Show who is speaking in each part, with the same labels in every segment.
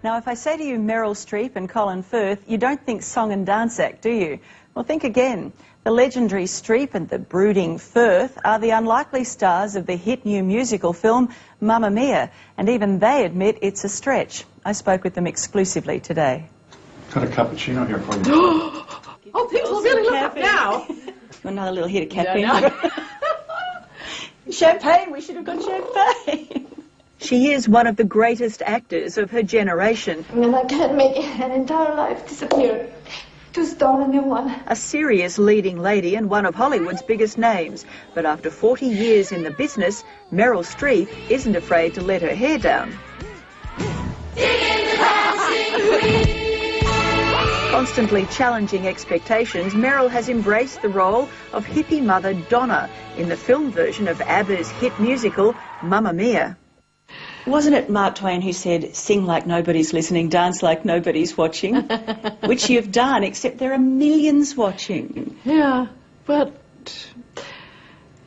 Speaker 1: Now, if I say to you Meryl Streep and Colin Firth, you don't think song and dance act, do you? Well, think again. The legendary Streep and the brooding Firth are the unlikely stars of the hit new musical film Mamma Mia, and even they admit it's a stretch. I spoke with them exclusively today.
Speaker 2: Got a cappuccino here for you.
Speaker 3: Oh, things will really look up now.
Speaker 1: Another little hit of caffeine.
Speaker 3: Yeah,
Speaker 1: Champagne, we should have got champagne. She is one of the greatest actors of her generation.
Speaker 4: And I can't make an entire life disappear to start a new one.
Speaker 1: A serious leading lady and one of Hollywood's biggest names. But after 40 years in the business, Meryl Streep isn't afraid to let her hair down. Constantly challenging expectations, Meryl has embraced the role of hippie mother Donna in the film version of ABBA's hit musical Mamma Mia. Wasn't it Mark Twain who said, sing like nobody's listening, dance like nobody's watching? Which you've done, except there are millions watching.
Speaker 3: Yeah, but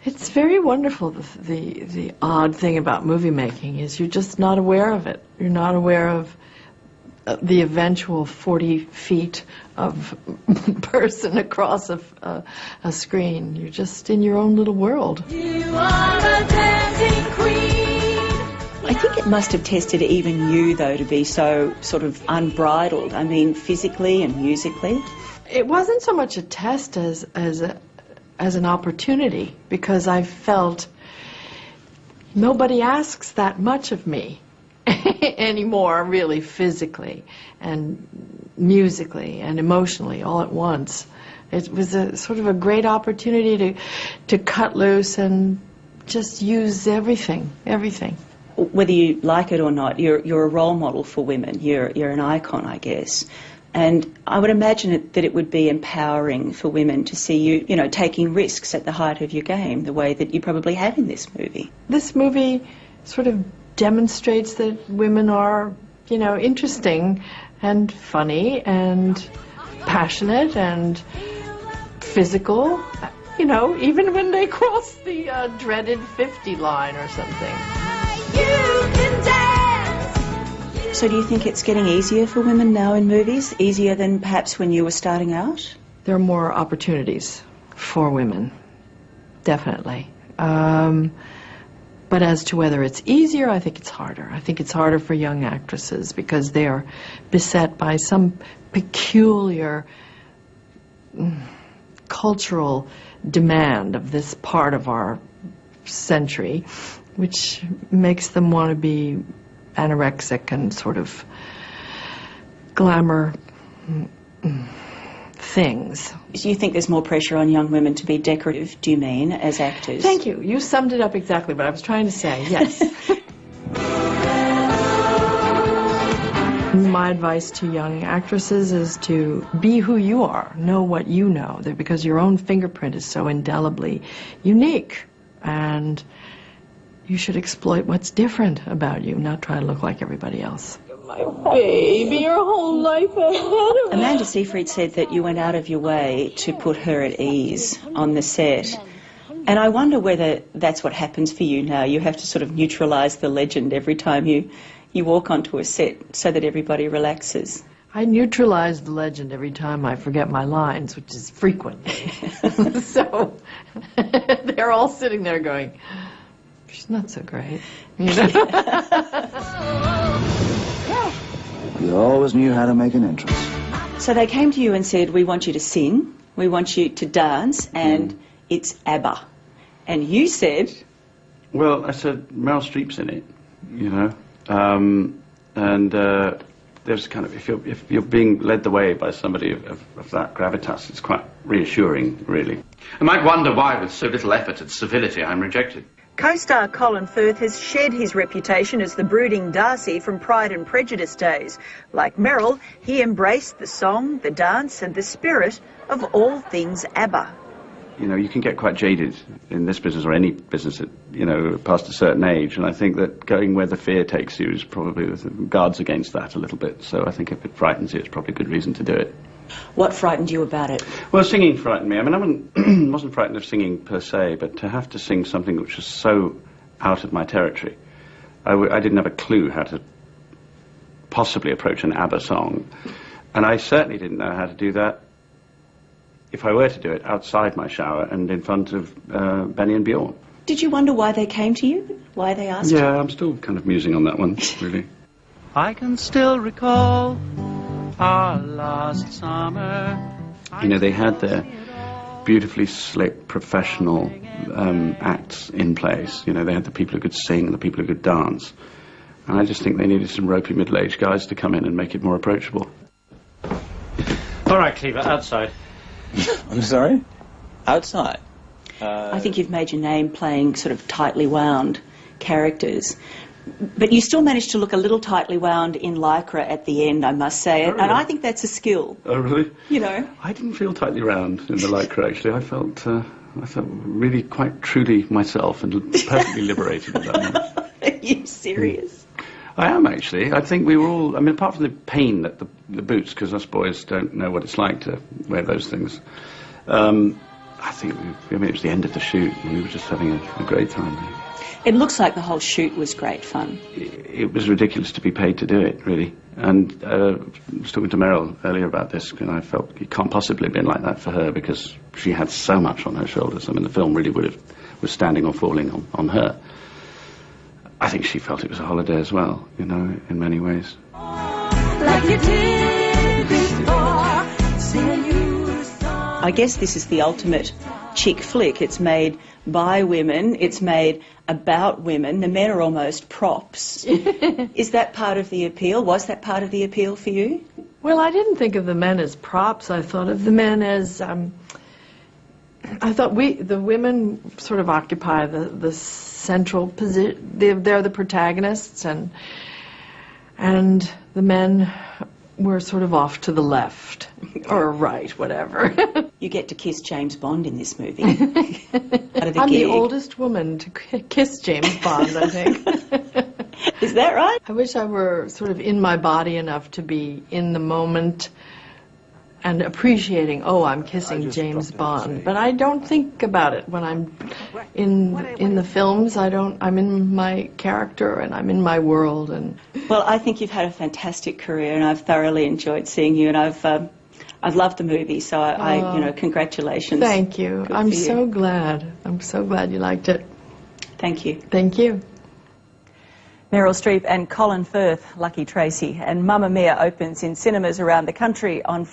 Speaker 3: it's very wonderful. The odd thing about movie making is you're just not aware of it. You're not aware of the eventual 40 feet of person across a screen. You're just in your own little world.
Speaker 5: You are a dancing queen.
Speaker 1: I think it must have tested even you, though, to be so sort of unbridled. I mean, physically and musically.
Speaker 3: It wasn't so much a test as an opportunity, because I felt nobody asks that much of me anymore, really, physically and musically and emotionally all at once. It was a sort of a great opportunity to cut loose and just use everything.
Speaker 1: Whether you like it or not, you're a role model for women. You're an icon, I guess. And I would imagine that it would be empowering for women to see you, taking risks at the height of your game, the way that you probably have in this movie.
Speaker 3: This movie sort of demonstrates that women are, interesting and funny and passionate and physical, even when they cross the dreaded 50 line or something.
Speaker 1: So do you think it's getting easier for women now in movies? Easier than perhaps when you were starting out?
Speaker 3: There are more opportunities for women, definitely. But as to whether it's easier, I think it's harder. I think it's harder for young actresses because they are beset by some peculiar cultural demand of this part of our century, which makes them want to be anorexic and sort of glamour things.
Speaker 1: Do you think there's more pressure on young women to be decorative, do you mean, as actors?
Speaker 3: Thank you. You summed it up exactly what I was trying to say, yes. My advice to young actresses is to be who you are, know what you know, because your own fingerprint is so indelibly unique, and you should exploit what's different about you, not try to look like everybody else.
Speaker 5: My baby, your whole life ahead of me.
Speaker 1: Amanda Seyfried said that you went out of your way to put her at ease on the set. And I wonder whether that's what happens for you now. You have to sort of neutralise the legend every time you walk onto a set so that everybody relaxes.
Speaker 3: I neutralise the legend every time I forget my lines, which is frequently. So they're all sitting there going, she's not so great.
Speaker 6: You always knew how to make an entrance.
Speaker 1: So they came to you and said, we want you to sing, we want you to dance, and it's ABBA. And you said...
Speaker 2: Well, I said, Meryl Streep's in it, there's kind of, if you're being led the way by somebody of that gravitas, it's quite reassuring, really. I might wonder why, with so little effort and civility, I'm rejected.
Speaker 1: Co-star Colin Firth has shed his reputation as the brooding Darcy from Pride and Prejudice days. Like Meryl, he embraced the song, the dance and the spirit of all things ABBA.
Speaker 2: You can get quite jaded in this business or any business at, past a certain age, and I think that going where the fear takes you is probably guards against that a little bit. So I think if it frightens you, it's probably a good reason to do it.
Speaker 1: What frightened you about it?
Speaker 2: Well, singing frightened me. I mean, I wasn't frightened of singing per se, but to have to sing something which was so out of my territory, I didn't have a clue how to possibly approach an ABBA song. And I certainly didn't know how to do that, if I were to do it, outside my shower and in front of Benny and Bjorn.
Speaker 1: Did you wonder why they came to you? Why they asked you?
Speaker 2: Yeah, I'm still kind of musing on that one, really.
Speaker 7: I can still recall our last summer.
Speaker 2: You know, they had their beautifully slick professional acts in place. You know, they had the people who could sing and the people who could dance. And I just think they needed some ropey middle-aged guys to come in and make it more approachable.
Speaker 7: All right, Cleaver, outside.
Speaker 6: I'm sorry? Outside?
Speaker 1: I think you've made your name playing sort of tightly wound characters. But you still managed to look a little tightly wound in Lycra at the end, I must say.
Speaker 2: Oh, really?
Speaker 1: And I think that's a skill.
Speaker 2: Oh, really?
Speaker 1: You know.
Speaker 2: I didn't feel tightly round in the Lycra, actually. I felt really quite truly myself and perfectly liberated at that moment.
Speaker 1: Are you serious?
Speaker 2: I am, actually. I think we were all... I mean, apart from the pain that the boots, because us boys don't know what it's like to wear those things, I think it was the end of the shoot, and we were just having a great time.
Speaker 1: It looks like the whole shoot was great fun.
Speaker 2: It was ridiculous to be paid to do it, really. And I was talking to Meryl earlier about this, and I felt it can't possibly have been like that for her, because she had so much on her shoulders. I mean, the film really was standing or falling on her. I think she felt it was a holiday as well, you know, in many ways.
Speaker 4: Like you did before, singing you a song.
Speaker 1: I guess this is the ultimate chick flick. It's made by women, it's made about women. The men are almost props. Is that part of the appeal? Was that part of the appeal for you?
Speaker 3: Well, I didn't think of the men as props. I thought of the men as... I thought the women sort of occupy the central position. They're the protagonists, and the men were sort of off to the left or right, whatever.
Speaker 1: You get to kiss James Bond in this movie. Out of
Speaker 3: I'm
Speaker 1: gig.
Speaker 3: the oldest woman to kiss James Bond, I think.
Speaker 1: Is that right?
Speaker 3: I wish I were sort of in my body enough to be in the moment and appreciating, oh, I'm kissing James Bond. But I don't think about it when I'm in the films. I'm in my character and I'm in my world. And
Speaker 1: Well, I think you've had a fantastic career, and I've thoroughly enjoyed seeing you, and I've loved the movie, so I congratulations.
Speaker 3: Thank you.
Speaker 1: Good
Speaker 3: I'm
Speaker 1: for you.
Speaker 3: so glad. I'm so glad you liked it.
Speaker 1: Thank you.
Speaker 3: Thank you.
Speaker 1: Meryl Streep and Colin Firth, Lucky Tracy, and Mamma Mia opens in cinemas around the country on